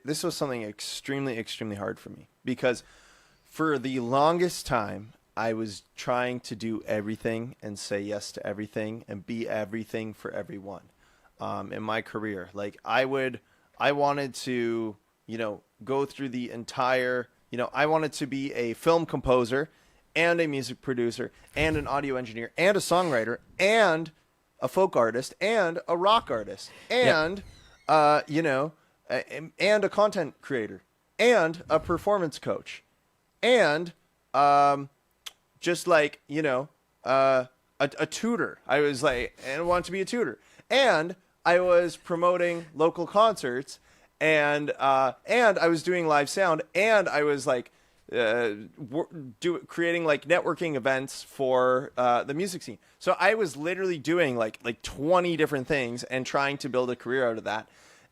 this was something extremely, extremely hard for me because for the longest time, I was trying to do everything and say yes to everything and be everything for everyone in my career. Like I wanted to, go through the entire, I wanted to be a film composer and a music producer and an audio engineer and a songwriter and a folk artist and a rock artist and, and a content creator and a performance coach and just like, a tutor. I was like, and I wanted to be a tutor. And I was promoting local concerts and I was doing live sound and I was like, creating like networking events for the music scene. So I was literally doing like 20 different things and trying to build a career out of that.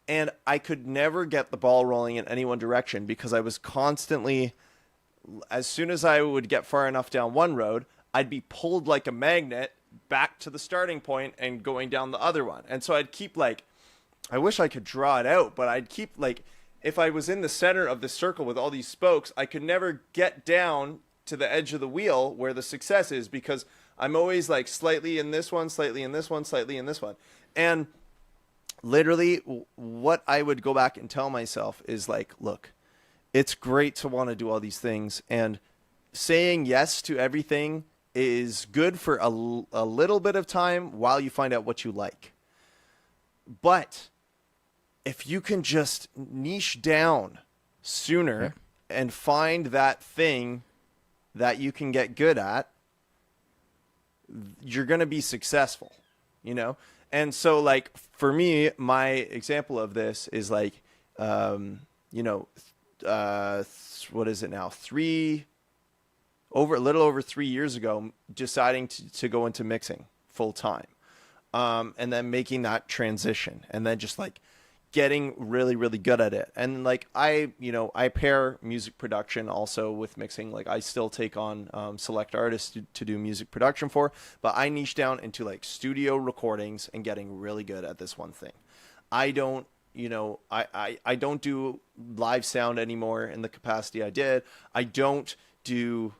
And I could never get the ball rolling in any one direction because I was constantly, as soon as I would get far enough down one road, I'd be pulled like a magnet back to the starting point and going down the other one. And so I'd keep like, I wish I could draw it out, but I'd keep like, if I was in the center of the circle with all these spokes, I could never get down to the edge of the wheel where the success is because I'm always like slightly in this one, slightly in this one, slightly in this one. And literally what I would go back and tell myself is like, look, it's great to want to do all these things. And saying yes to everything is good for a little bit of time while you find out what you like. But if you can just niche down sooner and find that thing that you can get good at, you're going to be successful, And so like for me, my example of this is like, what is it now? A little over 3 years ago, deciding to go into mixing full time. And then making that transition and then just like getting really, really good at it. And like, I pair music production also with mixing. Like I still take on select artists to do music production for, but I niche down into like studio recordings and getting really good at this one thing. I don't, I don't do live sound anymore in the capacity I did. I don't do,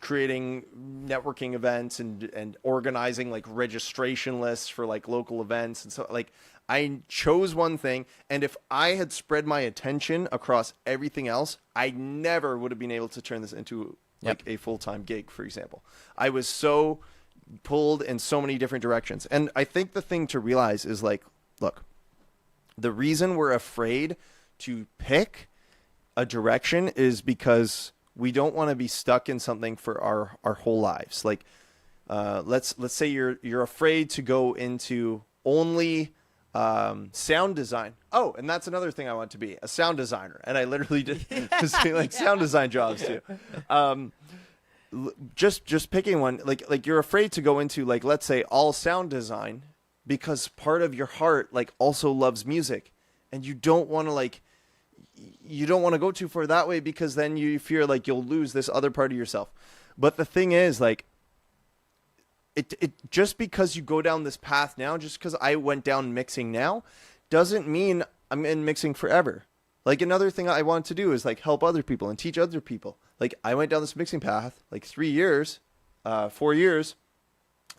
creating networking events and organizing like registration lists for like local events. And so like I chose one thing. And if I had spread my attention across everything else, I never would have been able to turn this into like a full-time gig, for example. I was so pulled in so many different directions. And I think the thing to realize is like, look, the reason we're afraid to pick a direction is because we don't want to be stuck in something for our whole lives. Like, let's say you're afraid to go into only sound design. Oh, and that's another thing I want to be, a sound designer. And I literally did like sound design jobs too. Just picking one, like you're afraid to go into like, let's say all sound design because part of your heart like also loves music and you don't want to go too far that way because then you fear like you'll lose this other part of yourself. But the thing is like, it just because you go down this path now, just because I went down mixing now, doesn't mean I'm in mixing forever. Like another thing I want to do is like help other people and teach other people. Like I went down this mixing path like 4 years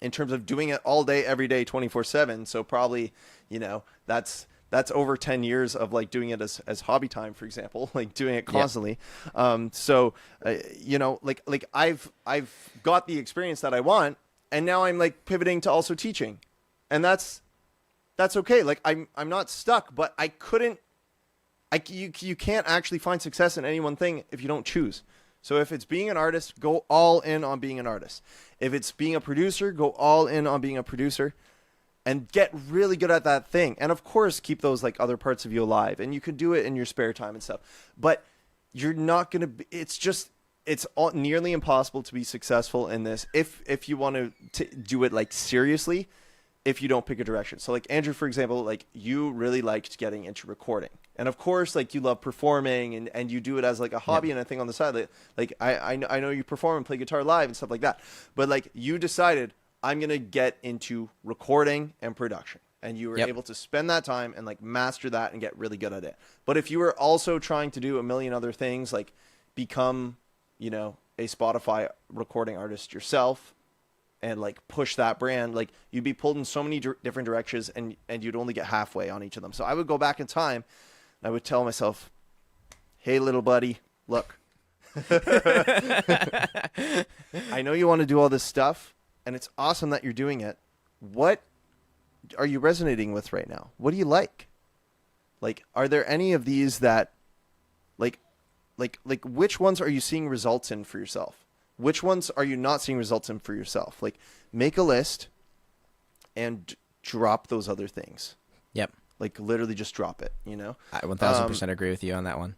in terms of doing it all day, every day, 24/7. So probably, that's over 10 years of like doing it as hobby time, for example, like doing it constantly. Like I've got the experience that I want. And now I'm like pivoting to also teaching, and that's okay. Like I'm not stuck, but you can't actually find success in any one thing if you don't choose. So if it's being an artist, go all in on being an artist. If it's being a producer, go all in on being a producer and get really good at that thing. And of course, keep those like other parts of you alive, and you can do it in your spare time and stuff, but you're not going to be, it's nearly impossible to be successful in this if you want to do it like seriously, if you don't pick a direction. So like Andrew, for example, like you really liked getting into recording, and of course like you love performing and you do it as like a hobby and a thing on the side. Like I know you perform and play guitar live and stuff like that, but like you decided I'm going to get into recording and production. and you were able to spend that time and like master that and get really good at it. But if you were also trying to do a million other things, like become, you know, a Spotify recording artist yourself and like push that brand, like you'd be pulled in so many different directions, and you'd only get halfway on each of them. So I would go back in time and I would tell myself, hey, little buddy, look, I know you want to do all this stuff and it's awesome that you're doing it. What are you resonating with right now? What do you like? Like, are there any of these that like which ones are you seeing results in for yourself? Which ones are you not seeing results in for yourself? Like, make a list and drop those other things. Yep. Like, literally just drop it, you know? I 1000% agree with you on that one.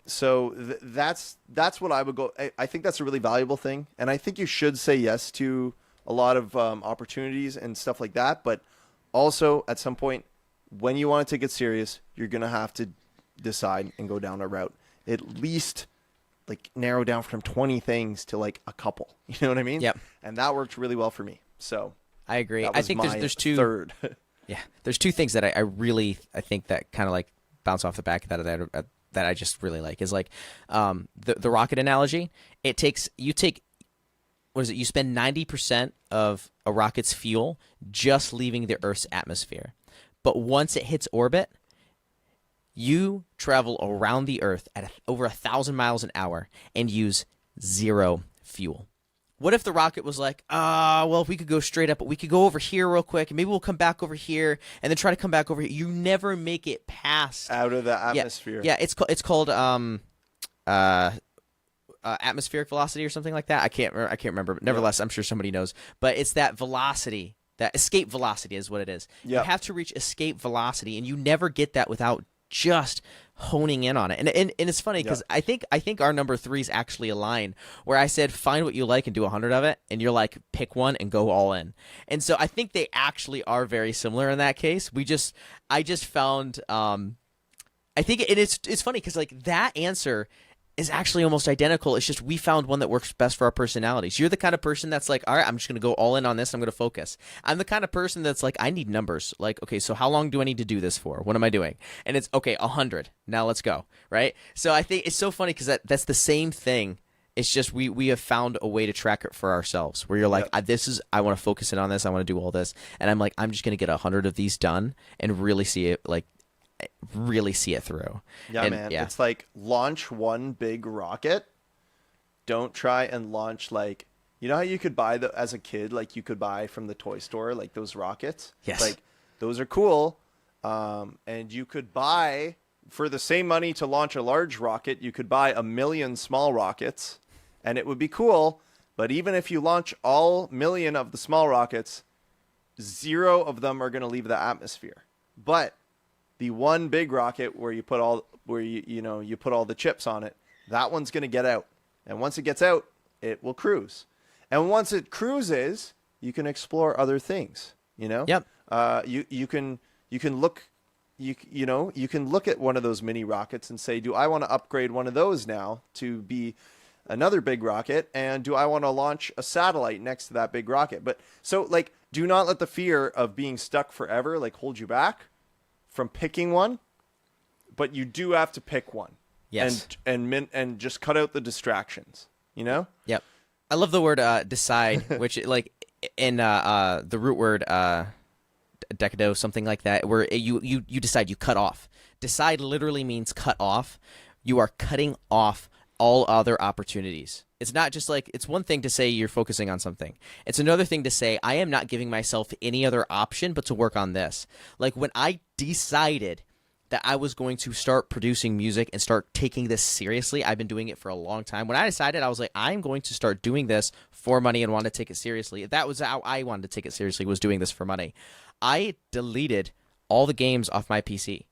So that's what I would go. I think that's a really valuable thing. And I think you should say yes to a lot of opportunities and stuff like that. But also, at some point, when you want to take it serious, you're going to have to decide and go down a route. At least like narrow down from 20 things to like a couple. You know what I mean? Yep. And that worked really well for me. So I agree. I think there's two third. Yeah, there's two things that I think that kind of like bounce off the back that I just really like is like the rocket analogy. You spend 90% of a rocket's fuel just leaving the Earth's atmosphere, but once it hits orbit, you travel around the Earth at over 1,000 miles an hour and use zero fuel. What if the rocket was like, well, if we could go straight up, but we could go over here real quick, and maybe we'll come back over here, and then try to come back over here. You never make it past out of the atmosphere. Yeah, it's called atmospheric velocity or something like that. I can't remember. But nevertheless, I'm sure somebody knows. But it's that velocity, that escape velocity is what it is. You have to reach escape velocity, and you never get that without just honing in on it. And it's funny because I think our number threes actually align, where I said find what you like and do 100 of it, and you're like pick one and go all in. And so I think they actually are very similar in that case. I just found I think it's funny because like that answer is actually almost identical. It's just we found one that works best for our personalities. You're the kind of person that's like, all right, I'm just going to go all in on this. I'm going to focus. I'm the kind of person that's like, I need numbers. Like, okay, so how long do I need to do this for? What am I doing? And it's, okay, 100. Now let's go, right? So I think it's so funny because that's the same thing. It's just we have found a way to track it for ourselves where you're like, I want to focus in on this. I want to do all this. And I'm like, I'm just going to get 100 of these done and really see it through. Yeah, man. Yeah. It's like launch one big rocket. Don't try and launch like, you know how you could buy as a kid, like you could buy from the toy store, like those rockets? Yes. Like those are cool. And you could buy for the same money to launch a large rocket, you could buy 1 million small rockets and it would be cool. But even if you launch all 1 million of the small rockets, 0 of them are going to leave the atmosphere. But the one big rocket where you put all the chips on it, that one's going to get out. And once it gets out, it will cruise. And once it cruises, you can explore other things, you know? Yep. You can look at one of those mini rockets and say, do I want to upgrade one of those now to be another big rocket? And do I want to launch a satellite next to that big rocket? But so like, do not let the fear of being stuck forever, like hold you back from picking one, but you do have to pick one. Yes. And just cut out the distractions, you know? Yep. I love the word decide, which like in the root word decado, something like that, where you decide, you cut off. Decide literally means cut off. You are cutting off all other opportunities. It's not just like, it's one thing to say you're focusing on something. It's another thing to say, I am not giving myself any other option but to work on this. Like when I decided that I was going to start producing music and start taking this seriously, I've been doing it for a long time. When I decided, I was like, I'm going to start doing this for money and want to take it seriously. That was how I wanted to take it seriously, was doing this for money. I deleted all the games off my PC.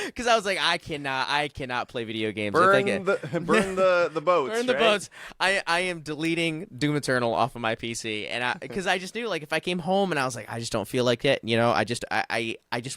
Because I was like, I cannot play video games. Burn the boats. Burn the boats. I am deleting Doom Eternal off of my PC, and because I just knew, like, if I came home and I was like, I just don't feel like it, you know, I just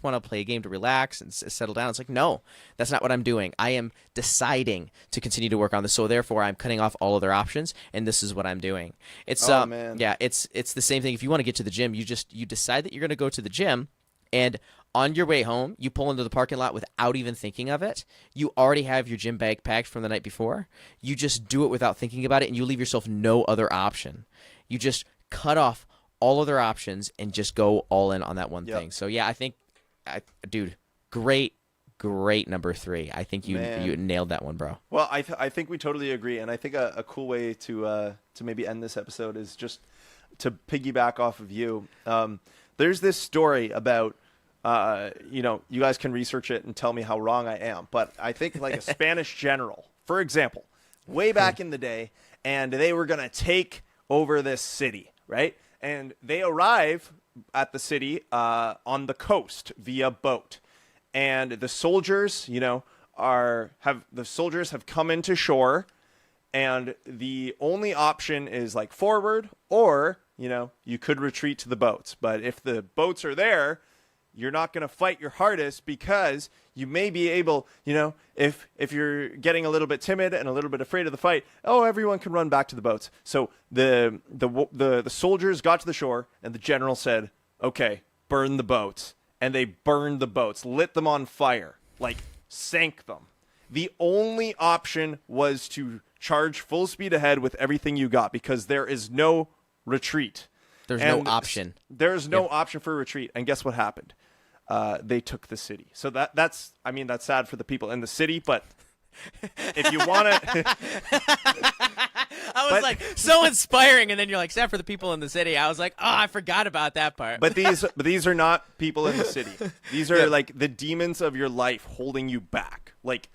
want to play a game to relax and settle down. It's like, no, that's not what I'm doing. I am deciding to continue to work on this, so therefore I'm cutting off all other options, and this is what I'm doing. It's man. Yeah, it's the same thing. If you want to get to the gym, you decide that you're going to go to the gym. And on your way home, you pull into the parking lot without even thinking of it. You already have your gym bag packed from the night before. You just do it without thinking about it, and you leave yourself no other option. You just cut off all other options and just go all in on that one thing. So, yeah, I think, dude, great number 3. I think you nailed that one, bro. Well, I think we totally agree, and I think a cool way to maybe end this episode is just to piggyback off of you. There's this story about, you guys can research it and tell me how wrong I am, but I think like a Spanish general, for example, way back in the day, and they were going to take over this city, right? And they arrive at the city on the coast via boat. And the soldiers, have come into shore, and the only option is like forward, or you could retreat to the boats. But if the boats are there, you're not going to fight your hardest, because you may be able, if you're getting a little bit timid and a little bit afraid of the fight, everyone can run back to the boats. So the soldiers got to the shore, and the general said, "Okay, burn the boats." And they burned the boats, lit them on fire, like sank them. The only option was to charge full speed ahead with everything you got, because there is no retreat. There's no option. There's no option for retreat. And guess what happened? They took the city. So that's sad for the people in the city, but if you want to... I was like, so inspiring, and then you're like, sad for the people in the city. I was like, I forgot about that part. But these are not people in the city. These are like the demons of your life holding you back. Like,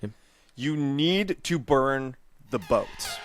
you need to burn the boats.